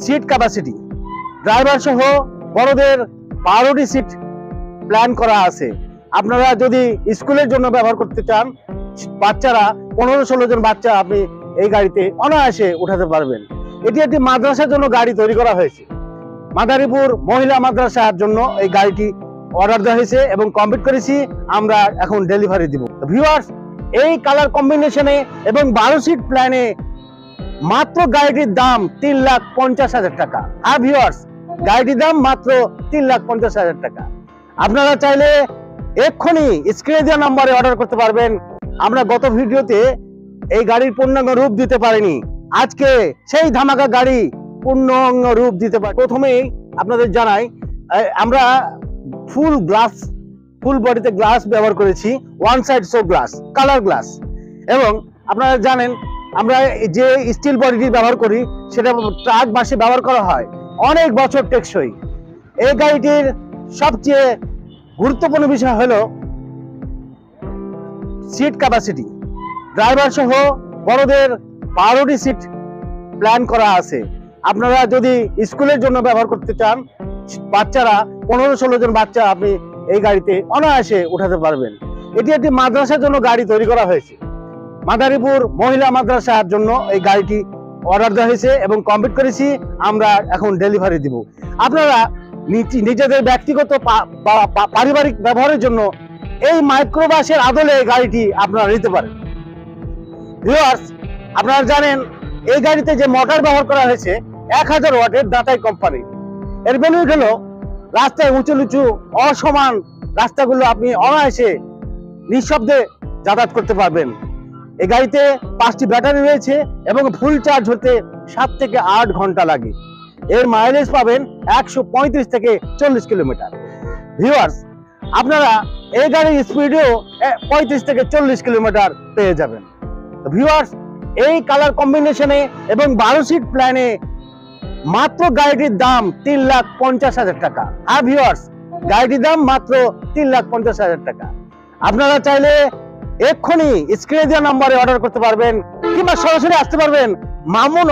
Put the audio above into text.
Seat capacity, driver সহ বড়দের 12টি seat plan করা আছে। আপনারা যদি স্কুলের জন্য ব্যবহার করতে চান, বাচ্চারা 15-16 জন বাচ্চা আপনি এই গাড়িতে অনায়াসে উঠাতে পারবেন। এটি একটি মাদ্রাসার জন্য গাড়ি তৈরি করা হয়েছে। মাদারীপুর মহিলা মাদ্রাসার জন্য এই গাড়িটি অর্ডার দেওয়া হয়েছে এবং কমপ্লিট করেছি, আমরা এখন ডেলিভারি দিব। ভিউয়ার্স, এই কালার কম্বিনেশনে এবং 12 সিট প্ল্যানে মাত্র গাড়িটির দাম 3,50,000 টাকা। হ্যাঁ ভিউয়ার্স, গাড়িটির দাম মাত্র 3,50,000 টাকা। আপনারা চাইলে এক্ষুনি স্ক্রিনে দেওয়া নম্বরে অর্ডার করতে পারবেন। আমরা গত ভিডিওতে এই গাড়ির পূর্ণাঙ্গ রূপ দিতে পারিনি, আজকে সেই ধামাকা গাড়ি পূর্ণাঙ্গ রূপ দিতে পারি। প্রথমেই আপনাদের জানাই, আমরা ফুল বডিতে গ্লাস ব্যবহার করেছি, one side show glass, colour glass. এবং আপনারা জানেন আমরা যে স্টিল বডিটি ব্যবহার করি সেটা ট্রাক বাসে ব্যবহার করা হয়, অনেক বছর টেকসই। এই গাড়িটির সবচেয়ে গুরুত্বপূর্ণ বিষয় হলো সিট ক্যাপাসিটি, ড্রাইভার সহ বড়দের 12টি সিট প্ল্যান করা আছে। আপনারা যদি স্কুলের জন্য ব্যবহার করতে চান, বাচ্চারা 15-16 জন বাচ্চা আপনি এই গাড়িতে অনায়াসে উঠাতে পারবেন। এটি একটি মাদ্রাসার জন্য গাড়ি তৈরি করা হয়েছে। মাদারীপুর মহিলা মাদ্রাসার জন্য এই গাড়িটি অর্ডার দেওয়া হয়েছে এবং কমপ্লিট করেছি, আমরা এখন ডেলিভারি দিব। আপনারা নিজেদের ব্যক্তিগত পারিবারিক ব্যবহারের জন্য এই মাইক্রোবাসের আদলে এই গাড়িটি আপনারা নিতে পারেন। ভিউয়ার্স, আপনারা জানেন এই গাড়িতে যে মোটর ব্যবহার করা হয়েছে 1000 ওয়াটের দাতাই কোম্পানি। এর বেনিফিট হলো রাস্তায় উঁচু নিচু অসমান রাস্তাগুলো আপনি অনায়াসে নিঃশব্দে যাতায়াত করতে পারবেন। এই গাড়িতে 5টি ব্যাটারি রয়েছে এবং ফুল চার্জ হতে 7 থেকে 8 ঘন্টা লাগে। এর মাইলেজ পাবেন 135 থেকে 40 কিলোমিটার। ভিউয়ার্স, আপনারা এই গাড়ির স্পিডেও 35 থেকে 40 কিলোমিটার পেয়ে যাবেন। ভিউয়ার্স, এই কালার কম্বিনেশনে এবং 12 সিট প্ল্যানে মাত্র গাড়িটির দাম 3,50,000 টাকা। আর ভিউয়ার্স, গাড়িটির দাম মাত্র 3,50,000 টাকা। আপনারা চাইলে এক্ষুনি স্ক্রিনে দেওয়া নম্বরে অর্ডার করতে পারবেন কিংবা সরাসরি আসতে পারবেন মামুন